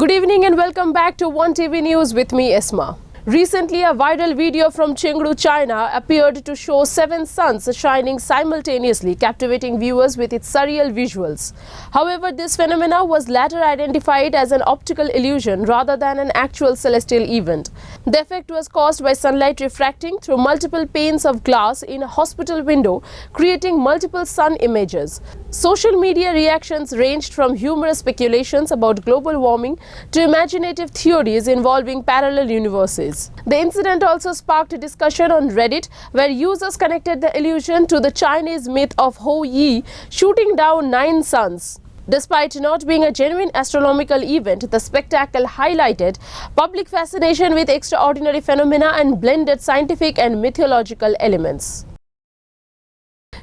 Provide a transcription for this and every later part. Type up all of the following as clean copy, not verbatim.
Good evening and welcome back to One TV News with me, Esma. Recently, a viral video from Chengdu, China appeared to show 7 suns shining simultaneously, captivating viewers with its surreal visuals. However, this phenomena was later identified as an optical illusion rather than an actual celestial event. The effect was caused by sunlight refracting through multiple panes of glass in a hospital window, creating multiple sun images. Social media reactions ranged from humorous speculations about global warming to imaginative theories involving parallel universes. The incident also sparked a discussion on Reddit, where users connected the illusion to the Chinese myth of Hou Yi shooting down 9 suns. Despite not being a genuine astronomical event, the spectacle highlighted public fascination with extraordinary phenomena and blended scientific and mythological elements.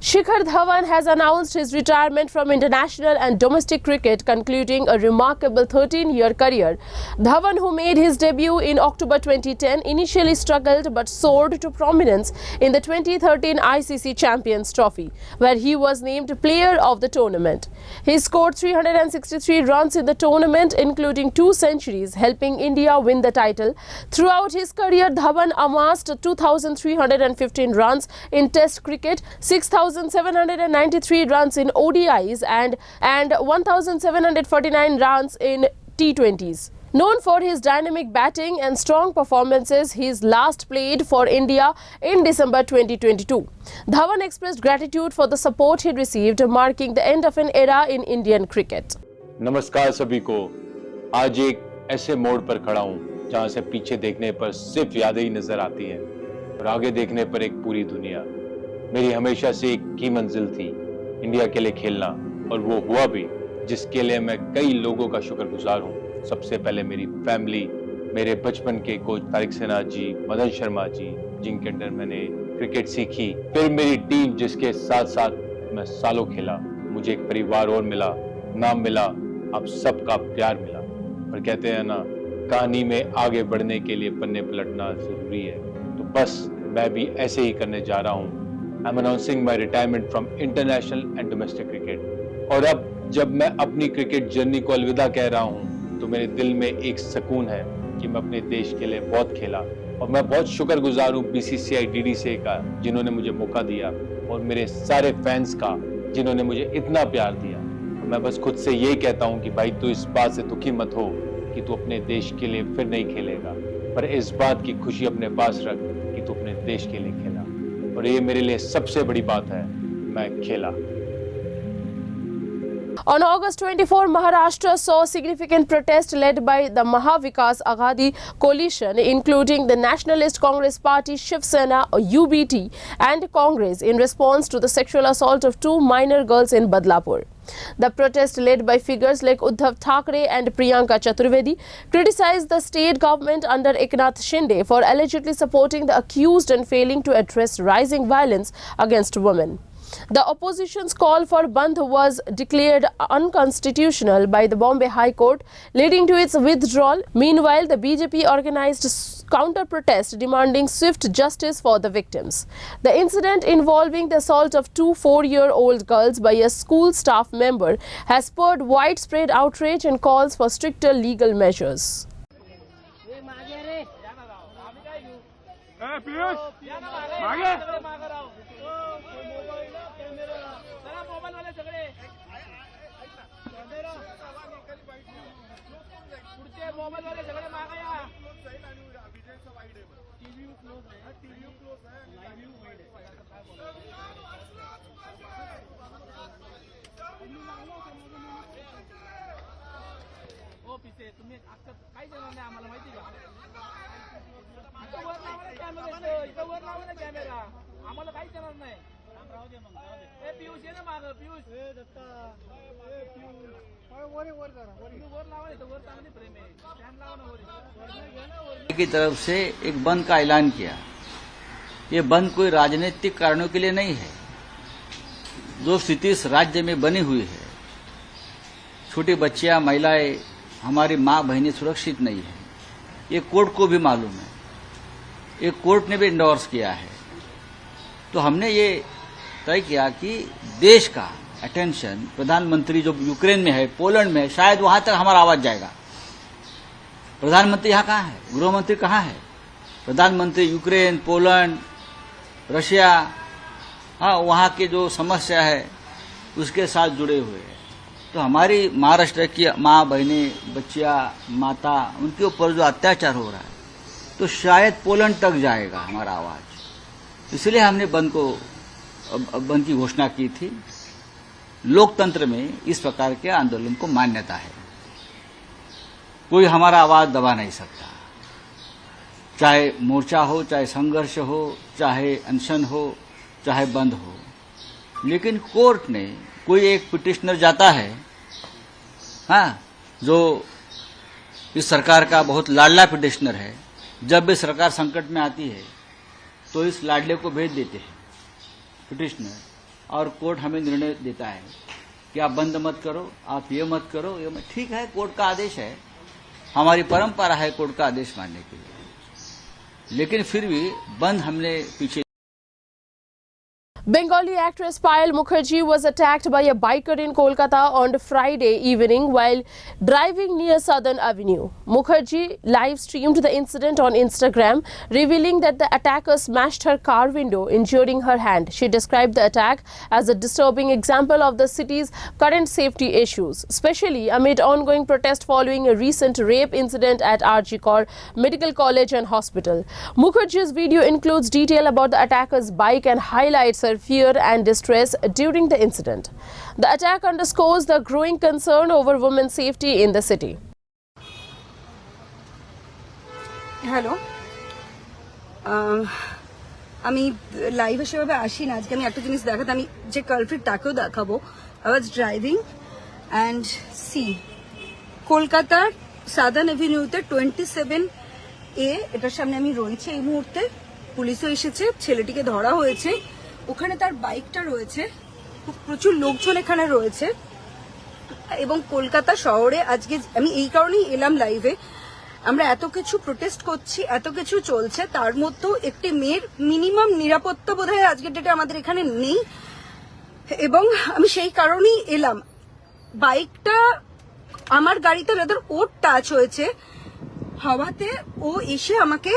Shikhar Dhawan has announced his retirement from international and domestic cricket, concluding a remarkable 13-year career. Dhawan, who made his debut in October 2010, initially struggled but soared to prominence in the 2013 ICC Champions Trophy, where he was named Player of the Tournament. He scored 363 runs in the tournament, including 2 centuries, helping India win the title. Throughout his career, Dhawan amassed 2,315 runs in Test cricket, 6,793 runs in ODIs and 1,749 runs in T20s. Known for his dynamic batting and strong performances, he last played for India in December 2022. Dhawan expressed gratitude for the support he received, marking the end of an era in Indian cricket. नमस्कार सभी को। आज एक ऐसे मोड़ पर खड़ा हूँ जहाँ से पीछे देखने पर सिर्फ यादें ही नजर आती हैं और आगे देखने पर एक पूरी दुनिया। मेरी हमेशा से एक ही मंजिल थी, इंडिया के लिए खेलना, और वो हुआ भी, जिसके लिए मैं कई लोगों का शुक्रगुजार हूँ। सबसे पहले मेरी फैमिली, मेरे बचपन के कोच तारिक सेना जी, मदन शर्मा जी, जिनके अंडर मैंने क्रिकेट सीखी, फिर मेरी टीम जिसके साथ साथ मैं सालों खेला। मुझे एक परिवार और मिला, नाम मिला, आप सबका प्यार मिला। और कहते हैं ना, कहानी में आगे बढ़ने के लिए पन्ने पलटना जरूरी है, तो बस मैं भी ऐसे ही करने जा रहा हूँ। I'm announcing my retirement from international and domestic cricket. और अब जब मैं अपनी क्रिकेट जर्नी को अलविदा कह रहा हूँ, तो मेरे दिल में एक सुकून है कि मैं अपने देश के लिए बहुत खेला, और मैं बहुत शुक्रगुजार हूँ BCCI DDCA का, जिन्होंने मुझे मौका दिया, और मेरे सारे फैंस का, जिन्होंने मुझे इतना प्यार दिया। मैं बस खुद से यही कहता हूँ कि भाई, तू इस बात से दुखी मत हो कि तू अपने देश के लिए फिर नहीं खेलेगा, पर इस बात की खुशी अपने पास रख कि तू अपने देश के लिए खेला, और ये मेरे लिए सबसे बड़ी बात है, मैं खेला। On August 24, Maharashtra saw significant protest led by the Maha Vikas Aghadi coalition, including the Nationalist Congress Party, Shiv Sena, UBT and Congress, in response to the sexual assault of 2 minor girls in Badlapur. The protest, led by figures like Uddhav Thackeray and Priyanka Chaturvedi, criticized the state government under Eknath Shinde for allegedly supporting the accused and failing to address rising violence against women. The opposition's call for Bandh was declared unconstitutional by the Bombay High Court, leading to its withdrawal. Meanwhile, the BJP organized counter-protest demanding swift justice for the victims. The incident involving the assault of 2 4-year-old girls by a school staff member has spurred widespread outrage and calls for stricter legal measures. की तरफ से एक बंद का ऐलान किया। ये बंद कोई राजनीतिक कारणों के लिए नहीं है। जो स्थिति इस राज्य में बनी हुई है, छोटी बच्चियां, महिलाएं, हमारी माँ बहनें सुरक्षित नहीं है, ये कोर्ट को भी मालूम है, ये कोर्ट ने भी इंडोर्स किया है। तो हमने ये तय किया कि देश का अटेंशन, प्रधानमंत्री जो यूक्रेन में है, पोलैंड में है, शायद वहां तक हमारा आवाज जाएगा प्रधानमंत्री यहाँ कहाँ है, गृह मंत्री कहाँ है? प्रधानमंत्री यूक्रेन, पोलैंड, रशिया, हाँ, वहाँ की जो समस्या है उसके साथ जुड़े हुए हैं। तो हमारी महाराष्ट्र की माँ बहनें, बच्चियाँ, माता, उनके ऊपर जो अत्याचार हो रहा है, तो शायद पोलैंड तक जाएगा हमारा आवाज। इसलिए हमने बंद की घोषणा की थी। लोकतंत्र में इस प्रकार के आंदोलन को मान्यता है, कोई हमारा आवाज दबा नहीं सकता, चाहे मोर्चा हो, चाहे संघर्ष हो, चाहे अनशन हो, चाहे बंद हो। लेकिन कोर्ट ने, कोई एक पिटिशनर जाता है, हाँ, जो इस सरकार का बहुत लाडला पिटिशनर है, जब भी सरकार संकट में आती है तो इस लाडले को भेज देते हैं पिटिशनर, और कोर्ट हमें निर्णय देता है कि आप बंद मत करो, आप ये मत करो, ये मत। ठीक है, कोर्ट का आदेश है, हमारी परंपरा है कोर्ट का आदेश मानने के लिए, लेकिन फिर भी बंद हमने पीछे। Bengali actress Payal Mukherjee was attacked by a biker in Kolkata on Friday evening while driving near Southern Avenue. Mukherjee live streamed the incident on Instagram, revealing that the attacker smashed her car window, injuring her hand. She described the attack as a disturbing example of the city's current safety issues, especially amid ongoing protest following a recent rape incident at RG Kar Medical College and Hospital. Mukherjee's video includes detail about the attacker's bike and highlights her fear and distress during the incident. The attack underscores the growing concern over women's safety in the city. Hello, আমি লাইভে সেভাবে আসি না। আজকে আমি একটা জিনিস দেখাতে, আমি যে কালপ্রিট তাকেও দেখাবো। I was driving and see কলকাতার সাদার্ন এভিনিউতে 27A, এটার সামনে আমি রয়েছি এই মুহূর্তে। পুলিশও এসেছে, ছেলেটিকে ধরা হয়েছে। ওখানে তার বাইকটা রয়েছে, প্রচুর লোকজন এখানে রয়েছে। এবং কলকাতা শহরে আজকে আমি এই কারণেই এলাম লাইভে, আমরা এত কিছু প্রোটেস্ট করছি, এত কিছু চলছে, তার মধ্যেও একটি মেয়ের মিনিমাম নিরাপত্তা বোধহয় আজকের ডেটে আমাদের এখানে নেই। এবং আমি সেই কারণেই এলাম। বাইকটা আমার গাড়িতে রাদার ওর টাচ হয়েছে হওয়াতে ও এসে আমাকে,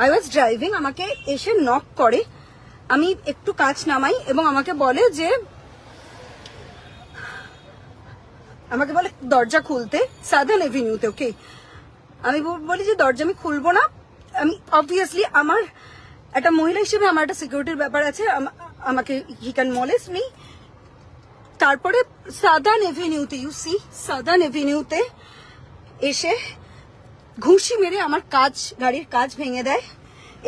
আই ওয়াজ ড্রাইভিং, আমাকে এসে নক করে। আমি একটু কাঁচ নামাই এবং আমাকে বলে দরজা খুলতে, সাদার্ন এভিনিউতে। ওকে, আমি বলি যে দরজা আমি খুলবো না। আমি অবভিয়াসলি আমার একটা মহিলা হিসেবে আমার একটা সিকিউরিটির ব্যাপার আছে, আমাকে হি ক্যান মলেস্ট মি। তারপরে সাদার্ন এভিনিউতে, ইউ সি, সাদার্ন এভিনিউতে এসে ঘুষি মেরে আমার গাড়ির কাঁচ ভেঙে দেয়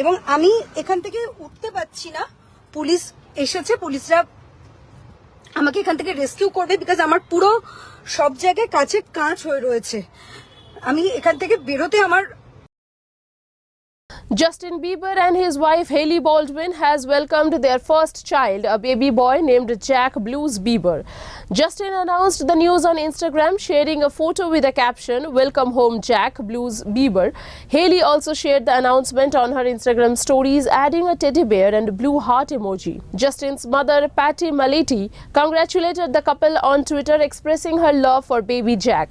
এবং আমি এখান থেকে উঠতে পারছি না। পুলিশ এসেছে, পুলিশরা আমাকে এখান থেকে রেস্কিউ করবে, বিকজ আমার পুরো সব জায়গায় কাঁচ হয়ে রয়েছে। আমি এখান থেকে বেরোতে আমার। Justin Bieber and his wife Hailey Baldwin has welcomed their first child, a baby boy named Jack Blues Bieber. Justin announced the news on Instagram, sharing a photo with a caption, "Welcome home Jack Blues Bieber." Hailey also shared the announcement on her Instagram stories, adding a teddy bear and blue heart emoji. Justin's mother, Patty Maleti, congratulated the couple on Twitter, expressing her love for baby Jack.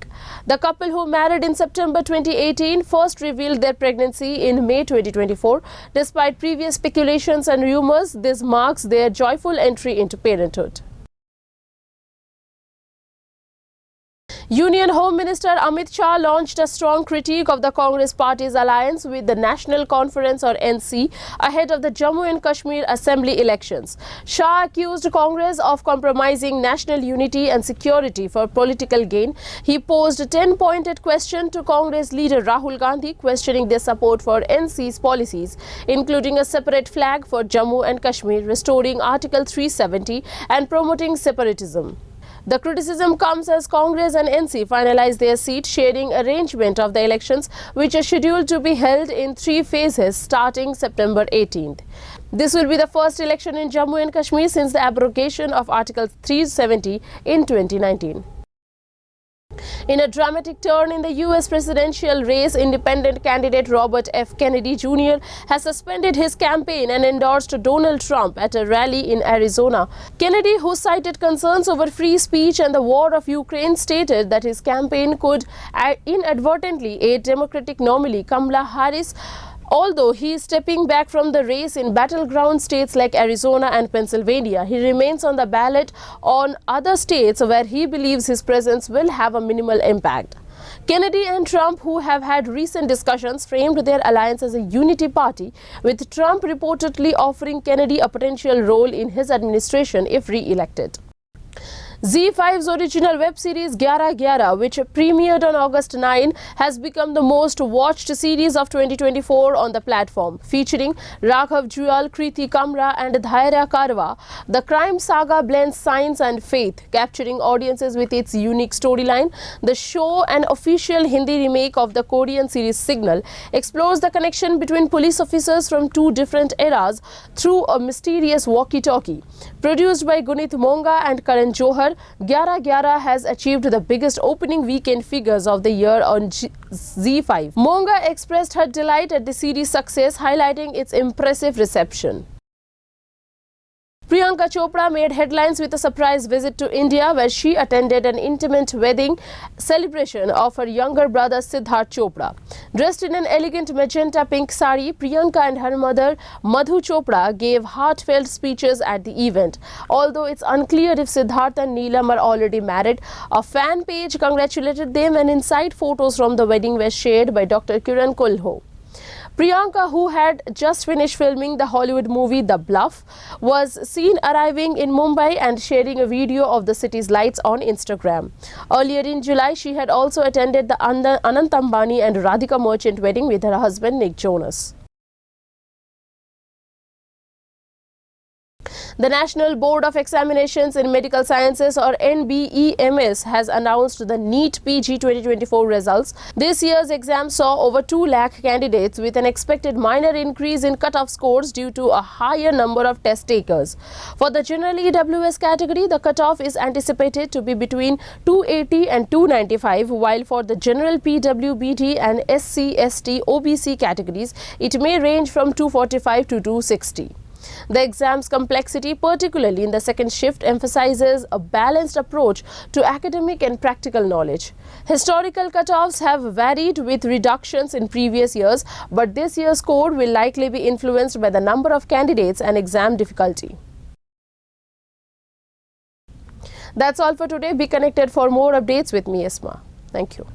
The couple, who married in September 2018, first revealed their pregnancy in May 2024. Despite previous speculations and rumors, this marks their joyful entry into parenthood. Union Home Minister Amit Shah launched a strong critique of the Congress Party's alliance with the National Conference or NC ahead of the Jammu and Kashmir Assembly elections. Shah accused Congress of compromising national unity and security for political gain. He posed a 10-pointed question to Congress leader Rahul Gandhi, questioning their support for NC's policies, including a separate flag for Jammu and Kashmir, restoring Article 370 and promoting separatism. The criticism comes as Congress and NC finalize their seat-sharing arrangement of the elections, which are scheduled to be held in 3 phases starting September 18th. This will be the first election in Jammu and Kashmir since the abrogation of Article 370 in 2019. In a dramatic turn in the US presidential race, independent candidate Robert F. Kennedy Jr. has suspended his campaign and endorsed Donald Trump at a rally in Arizona. Kennedy, who cited concerns over free speech and the war of Ukraine, stated that his campaign could inadvertently aid Democratic nominee Kamala Harris, although he is stepping back from the race in battleground states like Arizona and Pennsylvania. He remains on the ballot on other states where he believes his presence will have a minimal impact. Kennedy and Trump, who have had recent discussions, framed their alliance as a unity party, with Trump reportedly offering Kennedy a potential role in his administration if re-elected. ZEE5's original web series 11-11, which premiered on August 9, has become the most watched series of 2024 on the platform. Featuring Raghav Jual, Kriti Kamra and Dhairya Karwa, the crime saga blends science and faith, capturing audiences with its unique storyline. The show, an official Hindi remake of the Korean series Signal, explores the connection between police officers from two different eras through a mysterious walkie-talkie. Produced by Gunit Monga and Karan Johar, 11-11 has achieved the biggest opening weekend figures of the year on ZEE5. Monga expressed her delight at the series' success, highlighting its impressive reception. Priyanka Chopra made headlines with a surprise visit to India, where she attended an intimate wedding celebration of her younger brother Siddharth Chopra. Dressed in an elegant magenta pink sari, Priyanka and her mother Madhu Chopra gave heartfelt speeches at the event. Although it's unclear if Siddharth and Neelam are already married, a fan page congratulated them and inside photos from the wedding were shared by Dr. Kiran Kulho. Priyanka, who had just finished filming the Hollywood movie The Bluff, was seen arriving in Mumbai and sharing a video of the city's lights on Instagram. Earlier in July, she had also attended the Anant Ambani and Radhika Merchant wedding with her husband Nick Jonas. The National Board of Examinations in Medical Sciences, or NBEMS, has announced the NEET PG 2024 results. This year's exam saw over 2 lakh candidates, with an expected minor increase in cut-off scores due to a higher number of test takers. For the General EWS category, the cut-off is anticipated to be between 280 and 295, while for the General PWBD and SC/ST OBC categories, it may range from 245 to 260. The exam's complexity, particularly in the second shift, emphasizes a balanced approach to academic and practical knowledge. Historical cutoffs have varied with reductions in previous years, but this year's score will likely be influenced by the number of candidates and exam difficulty. That's all for today. Be connected for more updates with me, Esma. Thank you.